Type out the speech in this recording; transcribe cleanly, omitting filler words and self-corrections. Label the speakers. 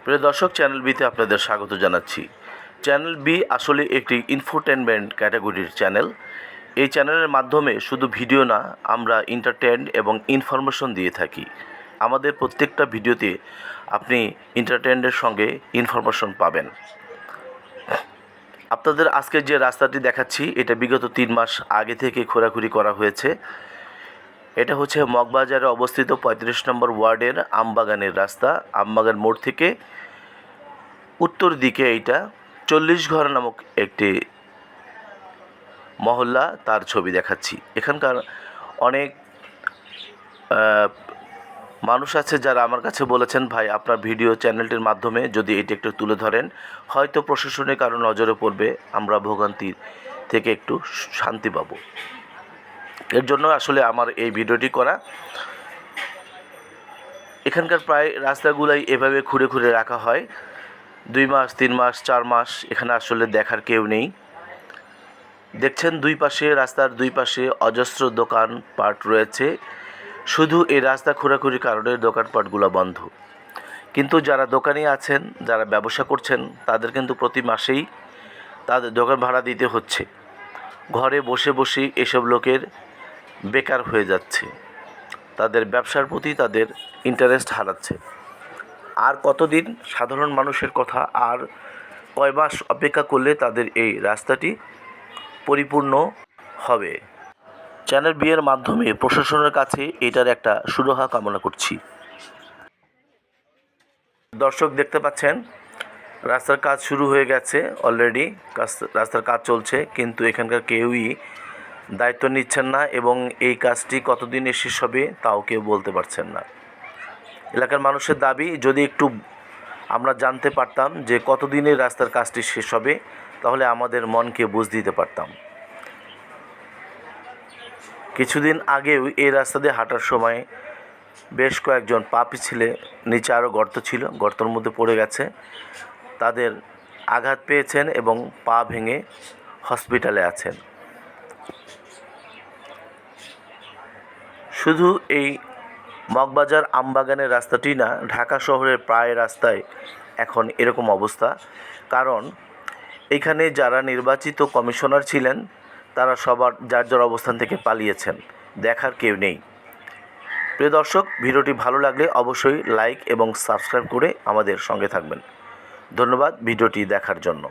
Speaker 1: প্রিয় দর্শক, চ্যানেল বিতে আপনাদের স্বাগত জানাচ্ছি। চ্যানেল বি আসলে একটি ইনফোটেনমেন্ট ক্যাটাগরির চ্যানেল। এই চ্যানেলের মাধ্যমে শুধু ভিডিও না, আমরা এন্টারটেন এবং ইনফরমেশন দিয়ে থাকি। আমাদের প্রত্যেকটা ভিডিওতে আপনি এন্টারটেনের সঙ্গে ইনফরমেশন পাবেন। আপনাদের আজকে যে রাস্তাটি দেখাচ্ছি, এটা বিগত 3 মাস আগে থেকে খোঁড়াখুড়ি করা হয়েছে। এটা হচ্ছে মগবাজারে অবস্থিত 35 নম্বর ওয়ার্ডের আমবাগানের রাস্তা। আমবাগান মোড় থেকে উত্তর দিকে এইটা 40 ঘর নামক একটি মহল্লা, তার ছবি দেখাচ্ছি। এখানকার অনেক মানুষ আছে যারা আমার কাছে বলেছেন, ভাই আপনার ভিডিও চ্যানেলটির মাধ্যমে যদি এটি একটু তুলে ধরেন, হয়তো প্রশাসনের কারো নজরে পড়বে, আমরা ভোগান্তি থেকে একটু শান্তি পাবো। এর জন্য আসলে আমার এই ভিডিওটি করা। এখানকার প্রায় রাস্তাগুলাই এভাবে খুঁড়ে খুঁড়ে রাখা হয়। 2 মাস, 3 মাস, 4 মাস এখানে আসলে দেখার কেউ নেই। দেখছেন রাস্তার দুই পাশে অজস্র দোকানপাট রয়েছে। শুধু এই রাস্তা খোঁড়াখুঁড়ির কারণে দোকানপাটগুলো বন্ধ। কিন্তু যারা দোকানি আছেন, যারা ব্যবসা করছেন, তাদের কিন্তু প্রতি মাসেই তাদের দোকান ভাড়া দিতে হচ্ছে। ঘরে বসে বসেই এসব লোকের বেকার হয়ে যাচ্ছে, তাদের ব্যবসার প্রতি তাদের ইন্টারেস্ট হারাচ্ছে। আর কতদিন সাধারণ মানুষের কথা, আর কয় মাস অপেক্ষা করলে তাদের এই রাস্তাটি পরিপূর্ণ হবে? চ্যানেল বি এর মাধ্যমে প্রশাসনের কাছে এটার একটা সুরাহা কামনা করছি। দর্শক দেখতে পাচ্ছেন, রাস্তার কাজ শুরু হয়ে গেছে অলরেডি। রাস্তার কাজ চলছে, কিন্তু এখানকার কেউই দায়িত্ব নিচ্ছেন না, এবং এই কাজটি কতদিনে শেষ হবে তাও কেউ বলতে পারছেন না। এলাকার মানুষের দাবি, যদি একটু আমরা জানতে পারতাম যে কতদিনে রাস্তার কাজটি শেষ হবে, তাহলে আমাদের মনকে বুঝ দিতে পারতাম। কিছুদিন আগেও এই রাস্তা দিয়ে হাঁটার সময় বেশ কয়েকজন পা পিছলে, নিচে আরও গর্ত ছিল, গর্তের মধ্যে পড়ে গেছে, তাদের আঘাত পেয়েছেন এবং পা ভেঙে হসপিটালে আছেন। শুধু এই মগবাজার আমবাগানের রাস্তাটি না, ঢাকা শহরের প্রায় রাস্তায় এখন এরকম অবস্থা। কারণ এখানে যারা নির্বাচিত কমিশনার ছিলেন, তারা সবার যার যার অবস্থান থেকে পালিয়েছেন, দেখার কেউ নেই। প্রিয় দর্শক, ভিডিওটি ভালো লাগলে অবশ্যই লাইক এবং সাবস্ক্রাইব করে আমাদের সঙ্গে থাকবেন। ধন্যবাদ ভিডিওটি দেখার জন্য।